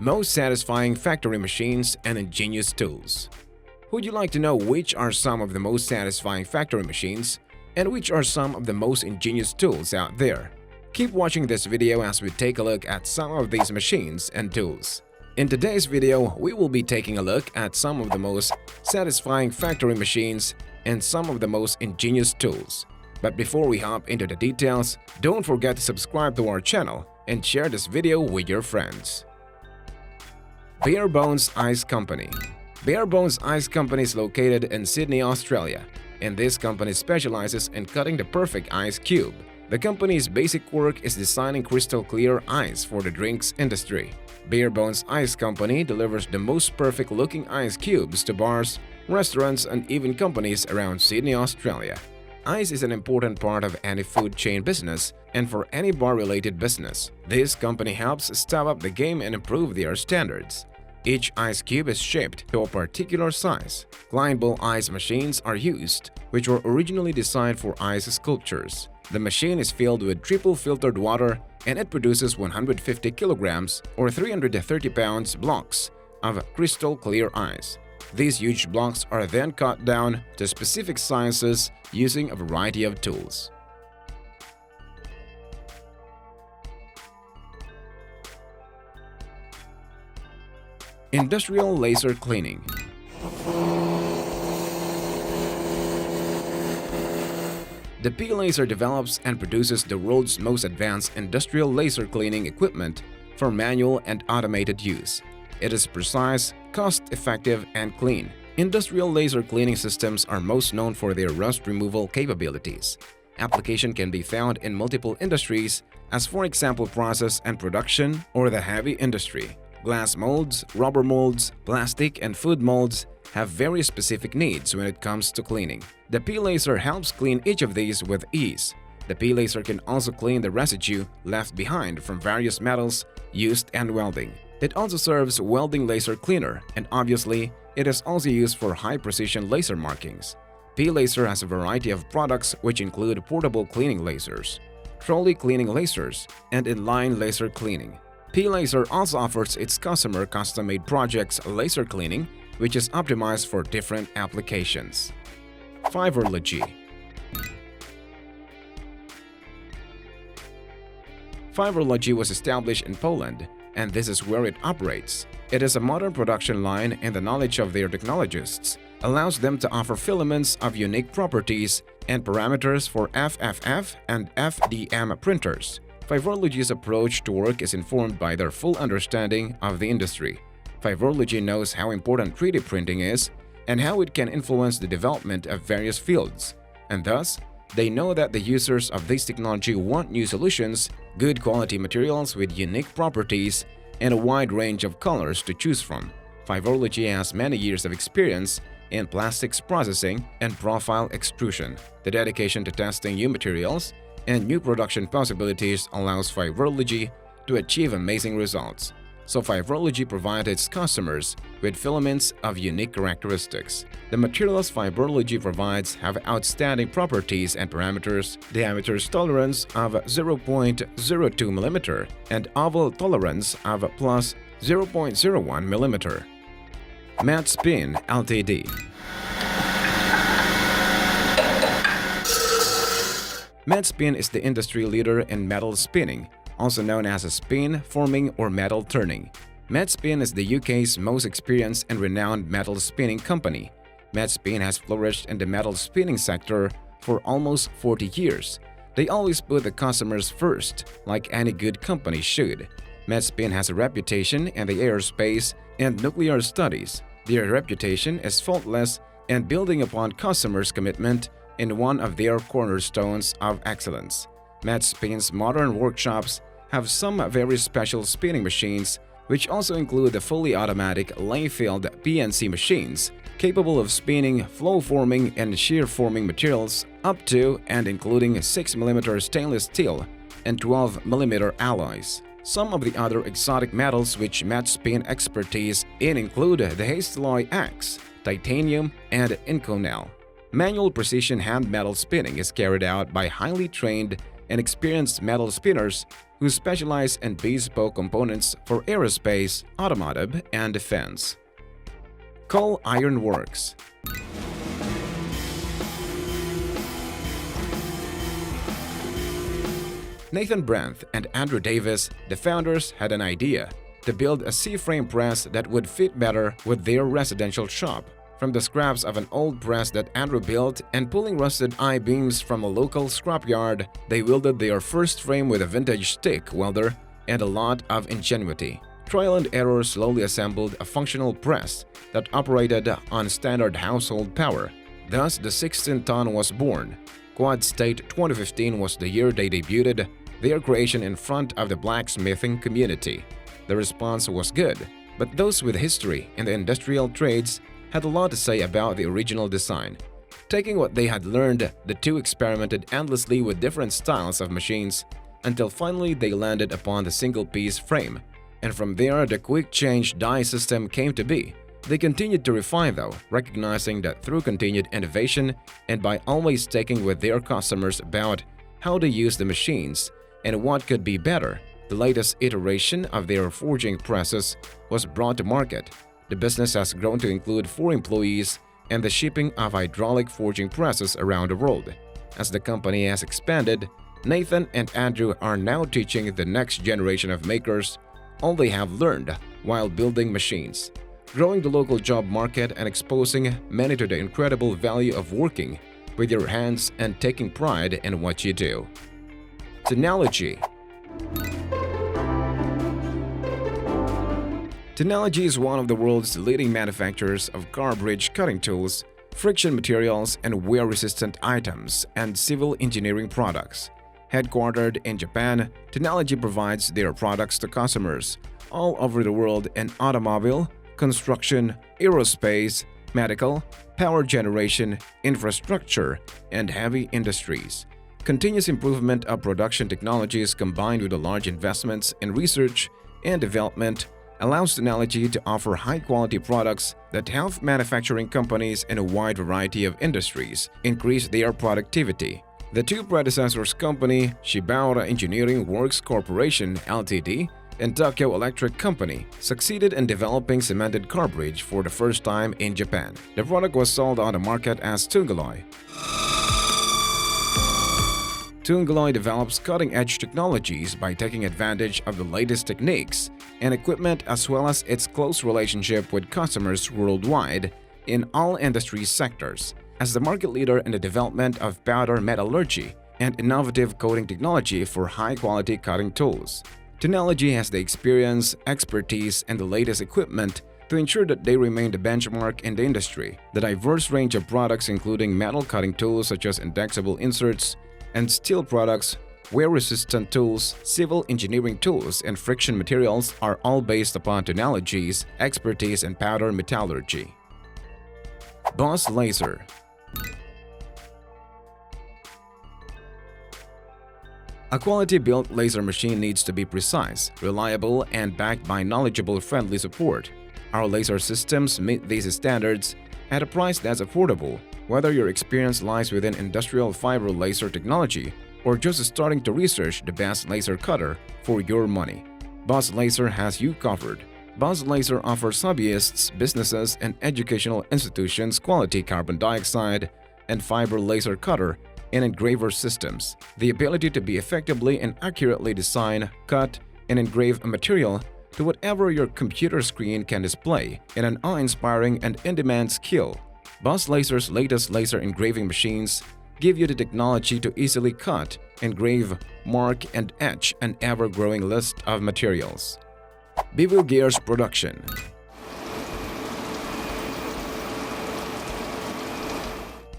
Most satisfying factory machines and ingenious tools. Would you like to know which are some of the most satisfying factory machines and which are some of the most ingenious tools out there? Keep watching this video as we take a look at some of these machines and tools. In today's video, we will be taking a look at some of the most satisfying factory machines and some of the most ingenious tools. But before we hop into the details, don't forget to subscribe to our channel and share this video with your friends. Bare Bones Ice Company. Bare Bones Ice Company is located in Sydney, Australia, and this company specializes in cutting the perfect ice cube. The company's basic work is designing crystal clear ice for the drinks industry. Bare Bones Ice Company delivers the most perfect looking ice cubes to bars, restaurants, and even companies around Sydney, Australia. Ice is an important part of any food chain business and for any bar-related business. This company helps step up the game and improve their standards. Each ice cube is shaped to a particular size. Climbable ice machines are used, which were originally designed for ice sculptures. The machine is filled with triple filtered water and it produces 150 kilograms or 330 pounds blocks of crystal clear ice. These huge blocks are then cut down to specific sizes using a variety of tools. Industrial laser cleaning. The P-Laser develops and produces the world's most advanced industrial laser cleaning equipment for manual and automated use. It is precise, cost-effective, and clean. Industrial laser cleaning systems are most known for their rust removal capabilities. Application can be found in multiple industries, as for example process and production or the heavy industry. Glass molds, rubber molds, plastic, and food molds have very specific needs when it comes to cleaning. The P-Laser helps clean each of these with ease. The P-Laser can also clean the residue left behind from various metals used in welding. It also serves welding laser cleaner, and obviously, it is also used for high-precision laser markings. P-Laser has a variety of products which include portable cleaning lasers, trolley cleaning lasers, and inline laser cleaning. P-Laser also offers its customer custom-made projects laser cleaning, which is optimized for different applications. Fiberlogy. Fiberlogy was established in Poland, and this is where it operates. It is a modern production line, and the knowledge of their technologists allows them to offer filaments of unique properties and parameters for FFF and FDM printers. Fiberlogy's approach to work is informed by their full understanding of the industry. Fiberlogy knows how important 3D printing is and how it can influence the development of various fields, and thus, they know that the users of this technology want new solutions, good quality materials with unique properties, and a wide range of colors to choose from. Fiberlogy has many years of experience in plastics processing and profile extrusion. The dedication to testing new materials and new production possibilities allows Fiberlogy to achieve amazing results. So Fiberlogy provides its customers with filaments of unique characteristics. The materials Fiberlogy provides have outstanding properties and parameters, diameters tolerance of 0.02 mm and oval tolerance of plus 0.01 mm. MatSpin Ltd. MatSpin is the industry leader in metal spinning, also known as a spin, forming, or metal turning. MatSpin is the UK's most experienced and renowned metal spinning company. MatSpin has flourished in the metal spinning sector for almost 40 years. They always put the customers first, like any good company should. MatSpin has a reputation in the aerospace and nuclear studies. Their reputation is faultless and building upon customers' commitment in one of their cornerstones of excellence. MatSpin's modern workshops have some very special spinning machines, which also include the fully automatic lay-field PNC machines capable of spinning, flow-forming, and shear-forming materials up to and including 6mm stainless steel and 12mm alloys. Some of the other exotic metals which MatSpin expertise in include the Hastelloy X, titanium, and Inconel. Manual precision hand metal spinning is carried out by highly trained and experienced metal spinners who specialize in bespoke components for aerospace, automotive, and defense. Coal Iron Works. Nathan Brent and Andrew Davis, the founders, had an idea to build a C-frame press that would fit better with their residential shop. From the scraps of an old press that Andrew built and pulling rusted I-beams from a local scrapyard, they welded their first frame with a vintage stick welder and a lot of ingenuity. Trial and error slowly assembled a functional press that operated on standard household power. Thus, the 16-ton was born. Quad State 2015 was the year they debuted their creation in front of the blacksmithing community. The response was good, but those with history in the industrial trades had a lot to say about the original design. Taking what they had learned, the two experimented endlessly with different styles of machines until finally they landed upon the single-piece frame. And from there, the quick-change die system came to be. They continued to refine though, recognizing that through continued innovation and by always taking with their customers about how to use the machines and what could be better, the latest iteration of their forging presses was brought to market. The business has grown to include 4 employees and the shipping of hydraulic forging presses around the world. As the company has expanded, Nathan and Andrew are now teaching the next generation of makers all they have learned while building machines, growing the local job market and exposing many to the incredible value of working with your hands and taking pride in what you do. Technology. Technology is one of the world's leading manufacturers of car bridge cutting tools, friction materials, and wear-resistant items and civil engineering products. Headquartered in Japan, Technology provides their products to customers all over the world in automobile, construction, aerospace, medical, power generation, infrastructure, and heavy industries. Continuous improvement of production technologies combined with the large investments in research and development allows Technology to offer high-quality products that help manufacturing companies in a wide variety of industries increase their productivity. The two predecessors company, Shibata Engineering Works Corporation Ltd. And Tokyo Electric Company, succeeded in developing cemented car bridge for the first time in Japan. The product was sold on the market as Tungaloy. Tungaloy develops cutting-edge technologies by taking advantage of the latest techniques and equipment as well as its close relationship with customers worldwide in all industry sectors. As the market leader in the development of powder metallurgy and innovative coating technology for high-quality cutting tools, Technology has the experience, expertise, and the latest equipment to ensure that they remain the benchmark in the industry. The diverse range of products including metal cutting tools such as indexable inserts and steel products, wear-resistant tools, civil engineering tools, and friction materials are all based upon Technology's expertise in powder metallurgy. Boss Laser. A quality-built laser machine needs to be precise, reliable, and backed by knowledgeable, friendly support. Our laser systems meet these standards at a price that's affordable, whether your experience lies within industrial fiber laser technology or just starting to research the best laser cutter for your money. Boss Laser has you covered. Boss Laser offers hobbyists, businesses, and educational institutions quality carbon dioxide and fiber laser cutter and engraver systems, the ability to be effectively and accurately design, cut, and engrave a material to whatever your computer screen can display in an awe-inspiring and in-demand skill. Boss Laser's latest laser engraving machines give you the technology to easily cut, engrave, mark, and etch an ever-growing list of materials. Bevel Gears Production.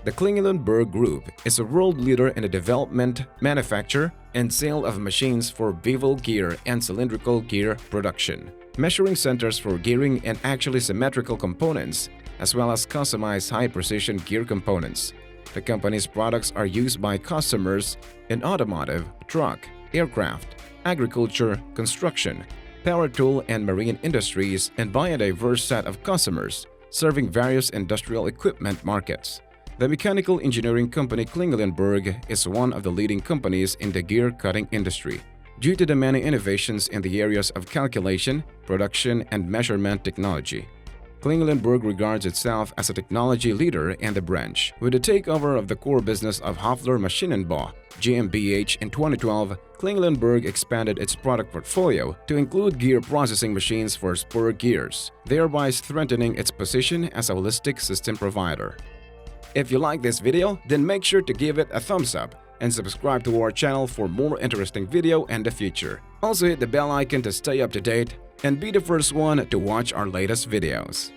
The Klingelenberg Group is a world leader in the development, manufacture, and sale of machines for bevel gear and cylindrical gear production, measuring centers for gearing and actually symmetrical components, as well as customized high-precision gear components. The company's products are used by customers in automotive, truck, aircraft, agriculture, construction, power tool, and marine industries, and by a diverse set of customers serving various industrial equipment markets. The mechanical engineering company Klingelenberg is one of the leading companies in the gear cutting industry. due to the many innovations in the areas of calculation, production, and measurement technology. Klingelenberg regards itself as a technology leader in the branch. With the takeover of the core business of Hoffler Maschinenbau GmbH in 2012, Klingelenberg expanded its product portfolio to include gear processing machines for spur gears, thereby strengthening its position as a holistic system provider. If you like this video, then make sure to give it a thumbs up and subscribe to our channel for more interesting video in the future. Also hit the bell icon to stay up to date and be the first one to watch our latest videos.